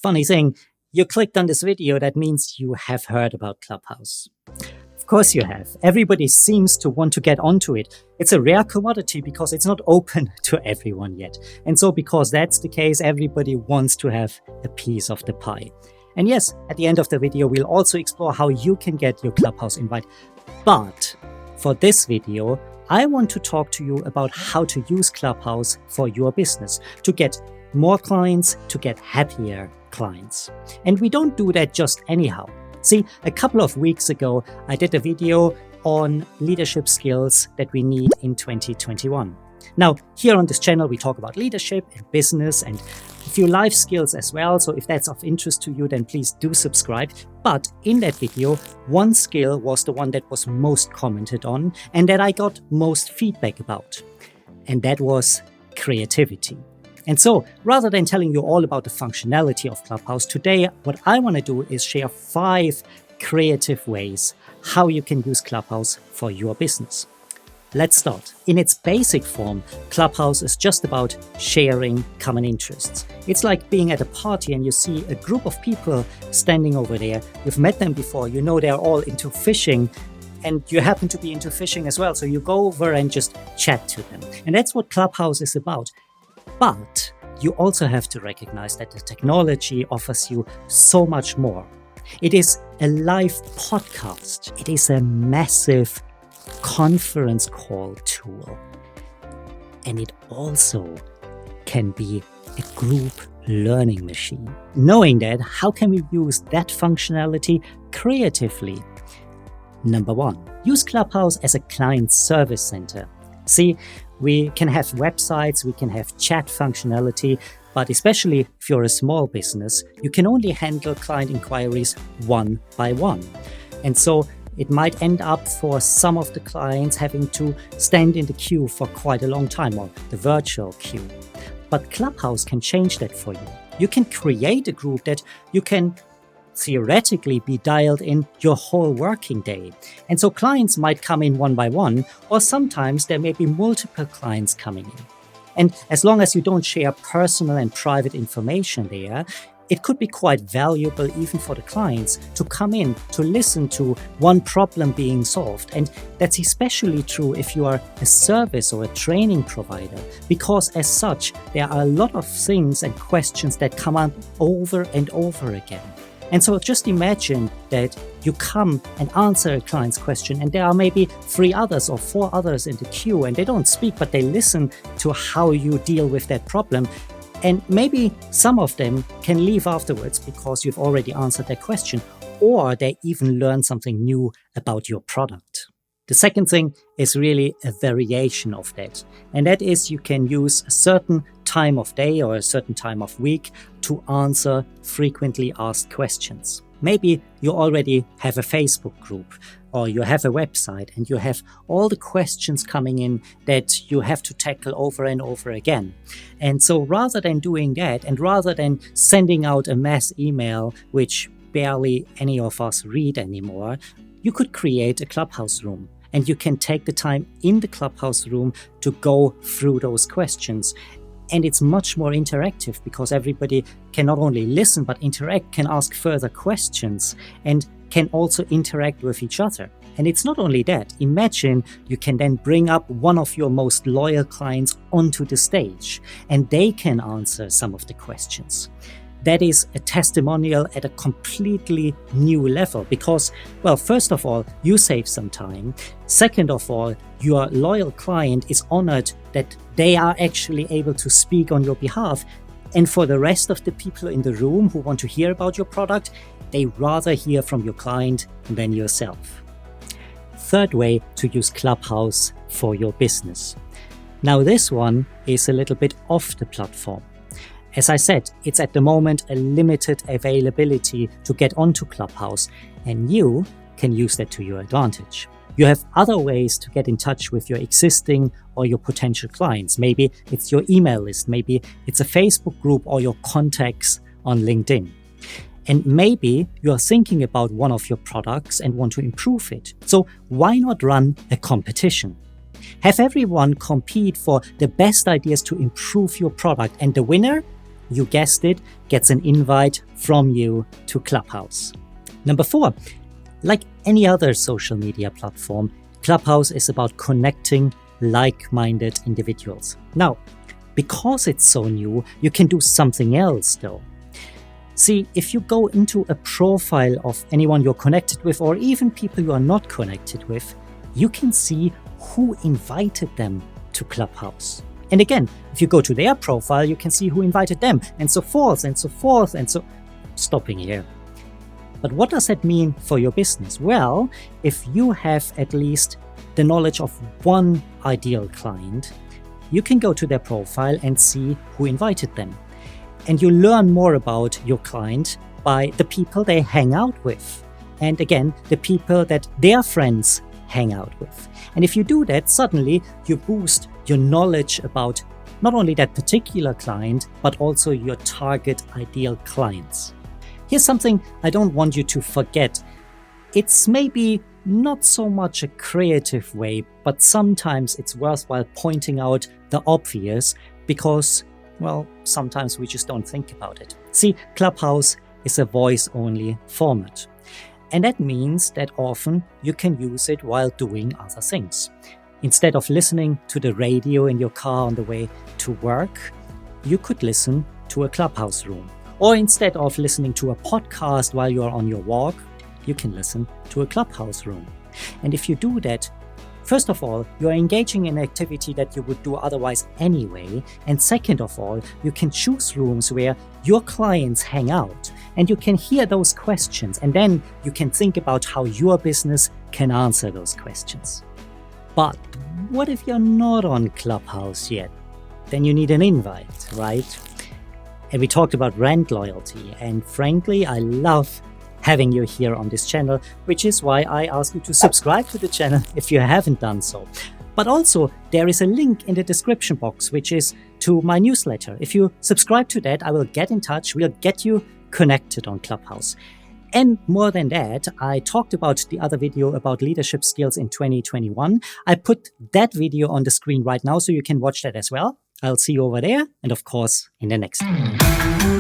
Funny thing, you clicked on this video, that means you have heard about Clubhouse. Of course you have. Everybody seems to want to get onto it. It's a rare commodity because it's not open to everyone yet. And so because that's the case, everybody wants to have a piece of the pie. And yes, at the end of the video, we'll also explore how you can get your Clubhouse invite. But for this video, I want to talk to you about how to use Clubhouse for your business, to get more clients, to get happier clients. And we don't do that just anyhow. See, a couple of weeks ago, I did a video on leadership skills that we need in 2021. Now, here on this channel, we talk about leadership and business and a few life skills as well. So if that's of interest to you, then please do subscribe. But in that video, one skill was the one that was most commented on and that I got most feedback about. And that was creativity. And so, rather than telling you all about the functionality of Clubhouse, today what I want to do is share 5 creative ways how you can use Clubhouse for your business. Let's start. In its basic form, Clubhouse is just about sharing common interests. It's like being at a party and you see a group of people standing over there. You've met them before, you know they're all into fishing, and you happen to be into fishing as well. So you go over and just chat to them. And that's what Clubhouse is about. But you also have to recognize that the technology offers you so much more. It is a live podcast. It is a massive conference call tool. And it also can be a group learning machine. Knowing that, how can we use that functionality creatively? Number 1, use Clubhouse as a client service center. See, we can have websites, we can have chat functionality, but especially if you're a small business, you can only handle client inquiries one by one. And so it might end up for some of the clients having to stand in the queue for quite a long time, or the virtual queue. But Clubhouse can change that for you. You can create a group that you can theoretically be dialed in your whole working day. And so clients might come in one by one, or sometimes there may be multiple clients coming in. And as long as you don't share personal and private information there, it could be quite valuable even for the clients to come in to listen to one problem being solved. And that's especially true if you are a service or a training provider, because as such, there are a lot of things and questions that come up over and over again. And so just imagine that you come and answer a client's question and there are maybe 3 others or 4 others in the queue and they don't speak, but they listen to how you deal with that problem. And maybe some of them can leave afterwards because you've already answered their question, or they even learn something new about your product. The second thing is really a variation of that. And that is you can use a certain time of day or a certain time of week to answer frequently asked questions. Maybe you already have a Facebook group or you have a website and you have all the questions coming in that you have to tackle over and over again. And so rather than doing that and rather than sending out a mass email, which barely any of us read anymore, you could create a Clubhouse room. And you can take the time in the Clubhouse room to go through those questions. And it's much more interactive because everybody can not only listen, but interact, can ask further questions, and can also interact with each other. And it's not only that. Imagine you can then bring up one of your most loyal clients onto the stage, and they can answer some of the questions. That is a testimonial at a completely new level because, well, first of all, you save some time. Second of all, your loyal client is honored that they are actually able to speak on your behalf. And for the rest of the people in the room who want to hear about your product, they rather hear from your client than yourself. Third way to use Clubhouse for your business. Now, this one is a little bit off the platform. As I said, it's at the moment a limited availability to get onto Clubhouse, and you can use that to your advantage. You have other ways to get in touch with your existing or your potential clients. Maybe it's your email list, maybe it's a Facebook group or your contacts on LinkedIn. And maybe you're thinking about one of your products and want to improve it. So why not run a competition? Have everyone compete for the best ideas to improve your product, and the winner you guessed it, gets an invite from you to Clubhouse. Number 4, like any other social media platform, Clubhouse is about connecting like-minded individuals. Now, because it's so new, you can do something else though. See, if you go into a profile of anyone you're connected with, or even people you are not connected with, you can see who invited them to Clubhouse. And again, if you go to their profile, you can see who invited them, and so forth, and so forth, and so... Stopping here. But what does that mean for your business? Well, if you have at least the knowledge of one ideal client, you can go to their profile and see who invited them. And you learn more about your client by the people they hang out with. And again, the people that their friends hang out with. And if you do that, suddenly you boost your knowledge about not only that particular client, but also your target ideal clients. Here's something I don't want you to forget. It's maybe not so much a creative way, but sometimes it's worthwhile pointing out the obvious because, well, sometimes we just don't think about it. See, Clubhouse is a voice-only format. And that means that often you can use it while doing other things. Instead of listening to the radio in your car on the way to work, you could listen to a Clubhouse room. Or instead of listening to a podcast while you're on your walk, you can listen to a Clubhouse room. And if you do that, first of all, you're engaging in activity that you would do otherwise anyway. And second of all, you can choose rooms where your clients hang out and you can hear those questions. And then you can think about how your business can answer those questions. But what if you're not on Clubhouse yet? Then you need an invite, right? And we talked about brand loyalty. And frankly, I love having you here on this channel, which is why I ask you to subscribe to the channel if you haven't done so. But also, there is a link in the description box, which is to my newsletter. If you subscribe to that, I will get in touch. We'll get you connected on Clubhouse. And more than that, I talked about the other video about leadership skills in 2021. I put that video on the screen right now, so you can watch that as well. I'll see you over there, and of course, in the next one.